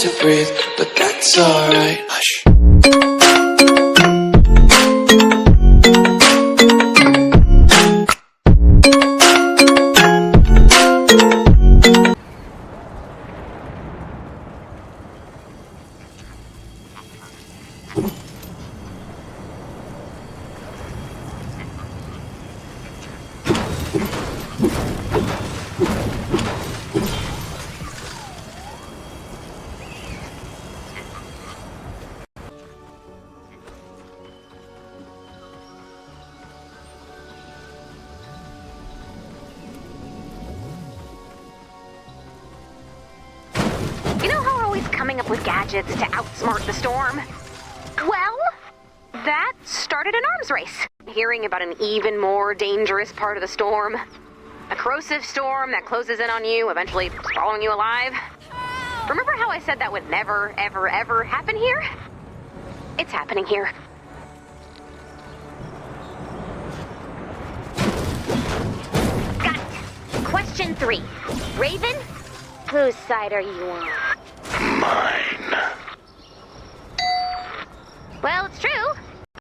to breathe, but that's alright. Hush. You know how we're always coming up with gadgets to outsmart the storm? Well, that started an arms race. Hearing about an even more dangerous part of the storm. A corrosive storm that closes in on you, eventually swallowing you alive. Remember how I said that would never, ever, ever happen here? It's happening here. Got it. Question 3. Raven, whose side are you on? Mine. Well, it's true.